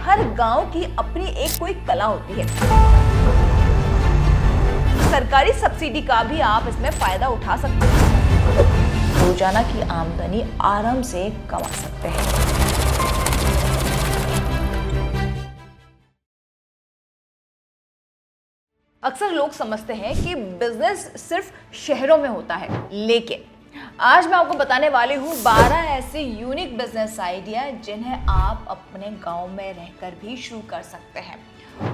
हर गांव की अपनी एक कोई कला होती है। सरकारी सब्सिडी का भी आप इसमें फायदा उठा सकते हैं। रोजाना की आमदनी आराम से कमा सकते हैं। अक्सर लोग समझते हैं कि बिजनेस सिर्फ शहरों में होता है, लेकिन आज मैं आपको बताने वाली हूँ 12 ऐसे यूनिक बिजनेस आइडिया जिन्हें आप अपने गांव में रहकर भी शुरू कर सकते हैं।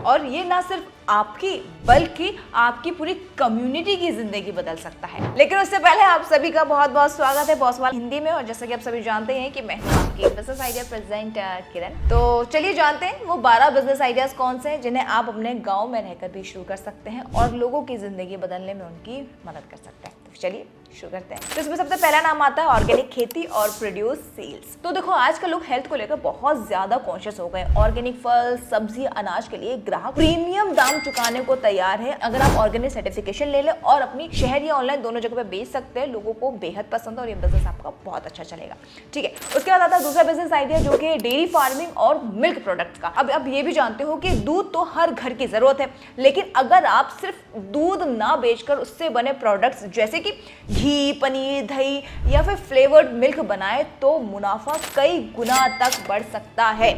और ये ना सिर्फ आपकी बल्कि आपकी पूरी कम्युनिटी की जिंदगी बदल सकता है। लेकिन उससे पहले आप सभी का बहुत बहुत स्वागत है बॉस वाला हिंदी में। और जैसा कि आप सभी जानते हैं कि मैं हूं आपकी बिजनेस आइडिया प्रेजेंटर किरण। तो चलिए जानते हैं वो 12 बिजनेस आइडियाज कौन से हैं जिन्हें आप अपने गाँव में रहकर भी शुरू कर सकते हैं और लोगों की जिंदगी बदलने में उनकी मदद कर सकते हैं। तो चलिए शुरू करते हैं। तो इसमें सबसे पहला नाम आता है ऑर्गेनिक खेती और प्रोड्यूस सेल्स। तो देखो आजकल लोग हेल्थ को लेकर बहुत ज्यादा कॉन्शियस हो गए। ऑर्गेनिक फल, सब्जी, अनाज के लिए ग्राहक प्रीमियम दाम चुकाने को तैयार है। अगर आप ऑर्गेनिक सर्टिफिकेशन ले ले और अपनी शहर या ऑनलाइन दोनों जगह पे बेच सकते हैं, लोगों को बेहद पसंद है और ये बिजनेस आपका बहुत अच्छा चलेगा। ठीक है, उसके बाद आता है दूसरा बिजनेस आइडिया जो कि डेयरी फार्मिंग और मिल्क प्रोडक्ट का। अब ये भी जानते हो कि दूध तो हर घर की जरूरत है, लेकिन अगर आप सिर्फ दूध ना बेचकर उससे बने प्रोडक्ट्स जैसे कि घी, पनीर, दही या फिर फ्लेवर्ड मिल्क बनाए तो मुनाफा कई गुना तक बढ़ सकता है।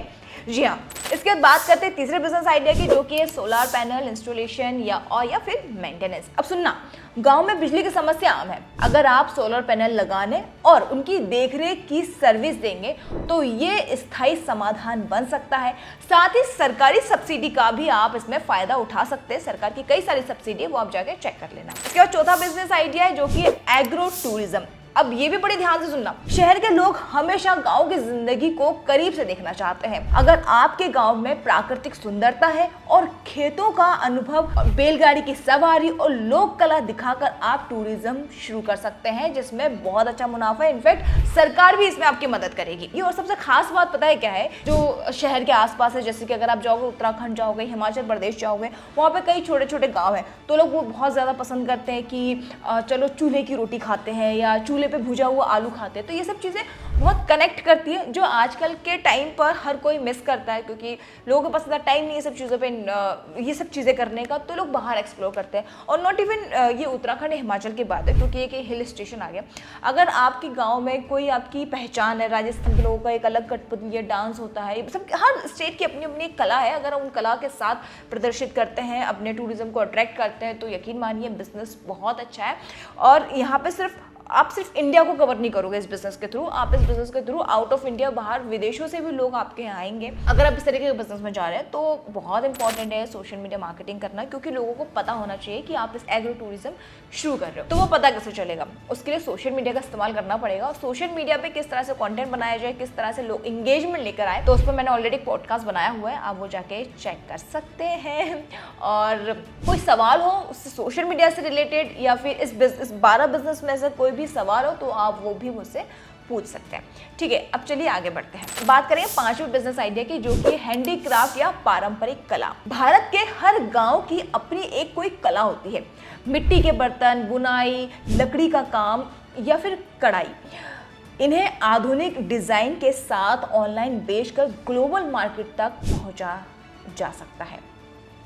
जी हाँ, इसके बाद बात करते हैं तीसरे बिजनेस आइडिया की जो कि है सोलर पैनल इंस्टॉलेशन या फिर मेंटेनेंस। अब सुनना, गांव में बिजली की समस्या आम है। अगर आप सोलर पैनल लगाने और उनकी देखरेख की सर्विस देंगे तो ये स्थायी समाधान बन सकता है। साथ ही सरकारी सब्सिडी का भी आप इसमें फायदा उठा सकते हैं। सरकार की कई सारी सब्सिडी है, वो आप जाके चेक कर लेना। इसके बाद चौथा बिजनेस आइडिया है जो कि एग्रो टूरिज्म। अब ये भी बड़े ध्यान से सुनना, शहर के लोग हमेशा गांव की जिंदगी को करीब से देखना चाहते हैं। अगर आपके गांव में प्राकृतिक सुंदरता है और खेतों का अनुभव, बैलगाड़ी की सवारी और लोक कला दिखाकर आप टूरिज्म शुरू कर सकते हैं जिसमें बहुत अच्छा मुनाफा है। इनफैक्ट सरकार भी इसमें आपकी मदद करेगी। ये और सबसे खास बात पता है क्या है, जो शहर के आसपास है, जैसे कि अगर आप जाओगे उत्तराखंड जाओगे, हिमाचल प्रदेश जाओगे, वहाँ पे कई छोटे छोटे गाँव हैं, तो लोग वो बहुत ज्यादा पसंद करते हैं कि चलो चूल्हे की रोटी खाते हैं या चूल्हे पे भुजा हुआ आलू खाते हैं। तो ये सब चीजें बहुत कनेक्ट करती है जो आजकल के टाइम पर हर कोई मिस करता है, क्योंकि लोगों के पास इतना टाइम नहीं है सब चीज़ों पे ये सब चीज़ें करने का, तो लोग बाहर एक्सप्लोर करते हैं। और नॉट इवन ये उत्तराखंड हिमाचल की बात है, क्योंकि एक हिल स्टेशन आ गया। अगर आपके गांव में कोई आपकी पहचान है, राजस्थान के लोगों का एक अलग कठपुतली डांस होता है, सब हर स्टेट की अपनी अपनी एक कला है। अगर उन कला के साथ प्रदर्शित करते हैं, अपने टूरिज्म को अट्रैक्ट करते हैं, तो यकीन मानिए बिजनेस बहुत अच्छा है। और यहाँ पे आप सिर्फ इंडिया को कवर नहीं करोगे इस बिजनेस के थ्रू, आप इस बिजनेस के थ्रू आउट ऑफ इंडिया, बाहर विदेशों से भी लोग आपके यहाँ आएंगे। अगर आप इस तरीके के बिजनेस में जा रहे हैं तो बहुत इंपॉर्टेंट है सोशल मीडिया मार्केटिंग करना, क्योंकि लोगों को पता होना चाहिए कि आप इस एग्रो टूरिज्म शुरू कर रहे हो। तो वो पता कैसे चलेगा, उसके लिए सोशल मीडिया का इस्तेमाल करना पड़ेगा। और सोशल मीडिया पे किस तरह से कंटेंट बनाया जाए, किस तरह से लोग इंगेजमेंट लेकर आए, तो उस पर मैंने ऑलरेडी एक पॉडकास्ट बनाया हुआ है, आप वो जाके चेक कर सकते हैं। और कोई सवाल हो उससे सोशल मीडिया से रिलेटेड या फिर इस 12 बिजनेस में से कोई भी सवाल हो तो आप वो भी मुझसे पूछ सकते हैं। ठीक है, अब चलिए आगे बढ़ते हैं। बात करें पांचवें बिजनेस आइडिया की जो कि हैंडीक्राफ्ट या पारंपरिक कला। भारत के हर गांव की अपनी एक कोई कला होती है। मिट्टी के बर्तन, बुनाई, लकड़ी का काम या फिर कढ़ाई। इन्हें आधुनिक डिजाइन के साथ ऑनलाइन बेचकर ग्लोबल मार्केट तक पहुंचा जा सकता है।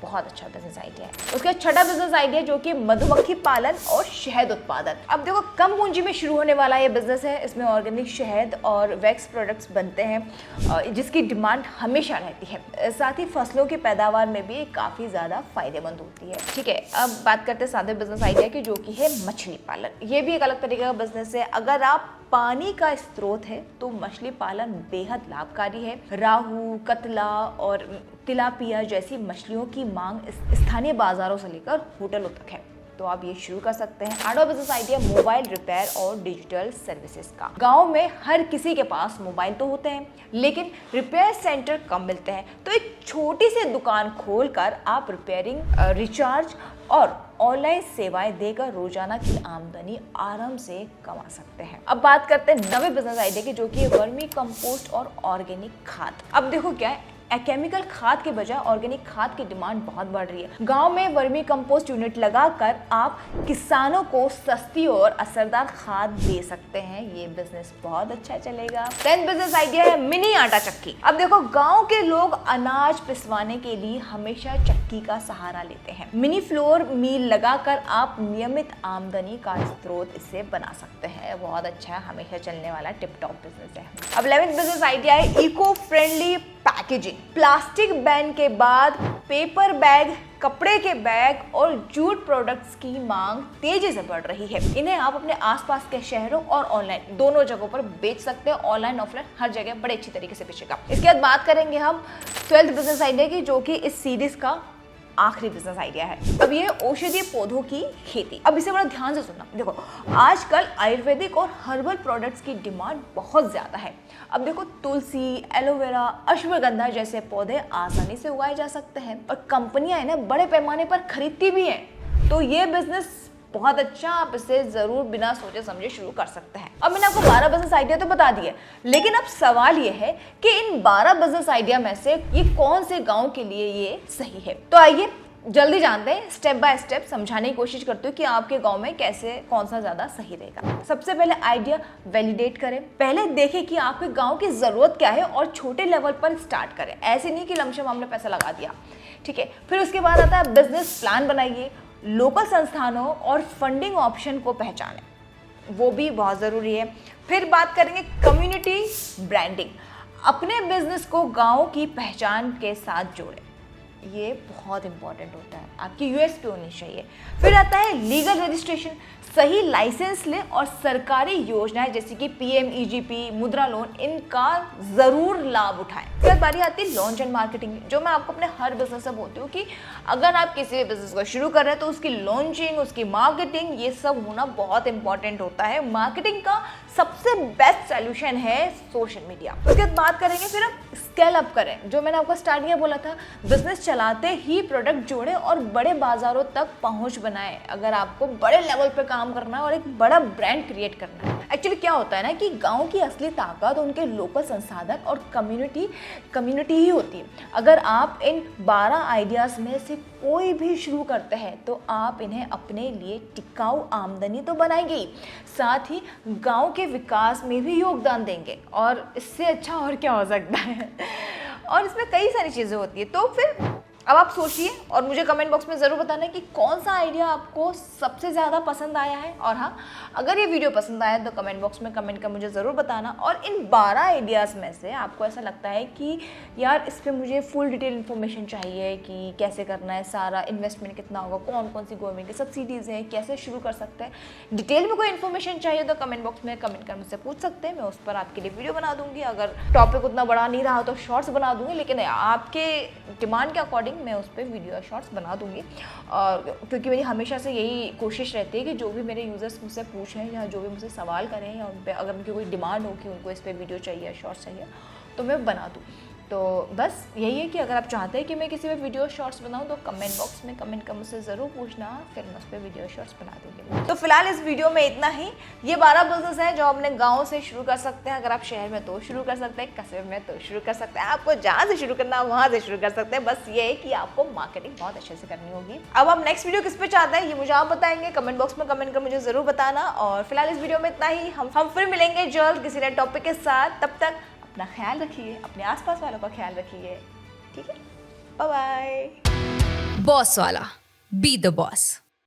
बहुत अच्छा बिजनेस आइडिया है। उसका छठा बिजनेस आइडिया जो कि मधुमक्खी पालन और शहद उत्पादन। अब देखो कम पूंजी में शुरू होने वाला ये बिजनेस है। इसमें ऑर्गेनिक शहद और वैक्स प्रोडक्ट्स बनते हैं जिसकी डिमांड हमेशा रहती है। साथ ही फसलों की पैदावार में भी काफ़ी ज़्यादा फायदेमंद होती है। ठीक है, अब बात करते हैं सातवें बिजनेस आइडिया की जो कि है मछली पालन। ये भी एक अलग तरीके का बिजनेस है। अगर आप पानी का स्रोत है तो मछली पालन बेहद लाभकारी है। राहू, कतला और तिलापिया जैसी मछलियों की मांग स्थानीय बाजारों से लेकर होटलों तक है, तो आप ये शुरू कर सकते हैं। आठवां बिजनेस आइडिया मोबाइल रिपेयर और डिजिटल सर्विसेज का। गांव में हर किसी के पास मोबाइल तो होते हैं, लेकिन रिपेयर सेंटर कम मिलते हैं। तो एक छोटी सी दुकान खोलकर आप रिपेयरिंग, रिचार्ज और ऑनलाइन सेवाएं देकर रोजाना की आमदनी आराम से कमा सकते हैं। अब बात करते हैं नवे बिजनेस आइडिया की जो कि वर्मी कंपोस्ट और ऑर्गेनिक खाद। अब देखो क्या है, केमिकल खाद के बजाय ऑर्गेनिक खाद की डिमांड बहुत बढ़ रही है। गांव में वर्मी कंपोस्ट यूनिट लगाकर आप किसानों को सस्ती और असरदार खाद दे सकते हैं। ये बिजनेस बहुत अच्छा चलेगा। 10th बिजनेस आइडिया है मिनी आटा चक्की। अब देखो, गांव के लोग अनाज पिसवाने के लिए हमेशा चक्की का सहारा लेते हैं। मिनी फ्लोर मिल लगाकर आप नियमित आमदनी का स्रोत इसे बना सकते हैं। बहुत अच्छा है, हमेशा चलने वाला टिप टॉप बिजनेस है। अब 11th बिजनेस आइडिया है eco friendly packaging. Plastic ban के बाद पेपर बैग, कपड़े के बैग और जूट प्रोडक्ट्स की मांग तेजी से बढ़ रही है। इन्हें आप अपने आसपास के शहरों और ऑनलाइन दोनों जगहों पर बेच सकते हैं। ऑनलाइन ऑफलाइन हर जगह बड़े अच्छी तरीके से बेचेगा। इसके बाद बात करेंगे हम 12th बिजनेस आइडिया की, जो कि इस सीरीज का आखिरी बिजनेस आइडिया है। अब ये औषधीय पौधों की खेती। अब इसे बड़ा ध्यान से सुनना। देखो, आजकल आयुर्वेदिक और हर्बल प्रोडक्ट्स की डिमांड बहुत ज्यादा है। अब देखो, तुलसी, एलोवेरा, अश्वगंधा जैसे पौधे आसानी से उगाए जा सकते हैं और कंपनियां इन्हें बड़े पैमाने पर खरीदती भी हैं। तो ये बिजनेस बहुत अच्छा, आप इसे जरूर बिना सोचे समझे शुरू कर सकते हैं। अब मैंने आपको 12 बिजनेस आइडिया तो बता दिए, लेकिन अब सवाल ये है कि इन 12 बिजनेस आइडिया में से ये कौन से गांव के लिए ये सही है। तो आइए जल्दी जानते हैं, स्टेप बाय स्टेप समझाने की कोशिश करती हूँ कि आपके गांव में कैसे कौन सा ज्यादा सही रहेगा। सबसे पहले आइडिया वैलिडेट करें। पहले देखें कि आपके गांव की जरूरत क्या है और छोटे लेवल पर स्टार्ट करें। ऐसे नहीं कि लमसम हमने पैसा लगा दिया, ठीक है। फिर उसके बाद आता है बिजनेस प्लान बनाइए। लोकल संस्थानों और फंडिंग ऑप्शन को पहचानें, वो भी बहुत ज़रूरी है। फिर बात करेंगे कम्युनिटी ब्रांडिंग। अपने बिजनेस को गांव की पहचान के साथ जोड़ें, ये बहुत इंपॉर्टेंट होता है। आपकी यूएसपी होनी चाहिए। फिर आता है लीगल रजिस्ट्रेशन। सही लाइसेंस लें और सरकारी योजनाएं जैसे कि पीएमईजीपी, मुद्रा लोन, इनका जरूर लाभ उठाएं। फिर बारी आती है लॉन्च एंड मार्केटिंग, जो मैं आपको अपने हर बिजनेस से बोलती हूँ कि अगर आप किसी भी बिजनेस को शुरू कर रहे हैं तो उसकी लॉन्चिंग, उसकी मार्केटिंग, ये सब होना बहुत इंपॉर्टेंट होता है। मार्केटिंग का सबसे बेस्ट सोल्यूशन है सोशल मीडिया। उसके बाद बात करेंगे फिर आप स्केल अप करें। जो मैंने आपको स्टार्टिंग में बोला था, बिजनेस चलाते ही प्रोडक्ट जोड़ें और बड़े बाजारों तक पहुंच बनाएं। अगर आपको बड़े लेवल पे काम करना है और एक बड़ा ब्रांड क्रिएट करना है। एक्चुअली क्या होता है ना कि गांव की असली ताकत उनके लोकल संसाधन और कम्युनिटी ही होती है। अगर आप इन 12 आइडियाज में से कोई भी शुरू करते हैं तो आप इन्हें अपने लिए टिकाऊ आमदनी तो बनाएंगे ही, साथ ही गांव के विकास में भी योगदान देंगे। और इससे अच्छा और क्या हो सकता है। और इसमें कई सारी चीज़ें होती है। तो फिर अब आप सोचिए और मुझे कमेंट बॉक्स में ज़रूर बताना कि कौन सा आइडिया आपको सबसे ज़्यादा पसंद आया है। और हाँ, अगर ये वीडियो पसंद आया तो कमेंट बॉक्स में कमेंट कर मुझे ज़रूर बताना। और इन 12 आइडियाज़ में से आपको ऐसा लगता है कि यार इस पर मुझे फुल डिटेल इन्फॉर्मेशन चाहिए कि कैसे करना है, सारा इन्वेस्टमेंट कितना होगा, कौन कौन सी गवर्नमेंट की सब्सिडीज़ हैं, कैसे शुरू कर सकते हैं, डिटेल में कोई इन्फॉर्मेशन चाहिए तो कमेंट बॉक्स में कमेंट कर मुझसे पूछ सकते हैं। मैं उस पर आपके लिए वीडियो बना दूँगी। अगर टॉपिक उतना बड़ा नहीं रहा तो शॉर्ट्स बना दूँगी, लेकिन आपके डिमांड के अकॉर्डिंग मैं उस पर वीडियो शॉर्ट्स बना दूंगी। और क्योंकि मेरी हमेशा से यही कोशिश रहती है कि जो भी मेरे यूज़र्स मुझसे पूछें या जो भी मुझसे सवाल करें या उन पे अगर उनकी कोई डिमांड हो कि उनको इस पे वीडियो चाहिए, शॉर्ट्स चाहिए, तो मैं बना दूँ। तो बस यही है कि अगर आप चाहते हैं कि मैं किसी पे वीडियो शॉर्ट्स बनाऊं तो कमेंट बॉक्स में कमेंट कर मुझसे ज़रूर पूछना, फिर मैं उस पर वीडियो शॉर्ट्स बना दूँगी। तो फिलहाल इस वीडियो में इतना ही। ये 12 बिजनेस हैं जो अपने गांव से शुरू कर सकते हैं। अगर आप शहर में तो शुरू कर सकते हैं, कस्बे में तो शुरू कर सकते हैं, आपको जहाँ से शुरू करना है वहाँ से शुरू कर सकते हैं। बस ये है कि आपको मार्केटिंग बहुत अच्छे से करनी होगी। अब आप नेक्स्ट वीडियो किस पे चाहते हैं ये मुझे आप बताएंगे, कमेंट बॉक्स में कमेंट कर मुझे ज़रूर बताना। और फिलहाल इस वीडियो में इतना ही। हम फिर मिलेंगे जल्द किसी नए टॉपिक के साथ। तब तक अपना ख्याल रखिए, अपने आसपास वालों का ख्याल रखिए, ठीक है। Bye bye. बॉस वाला, बी द बॉस।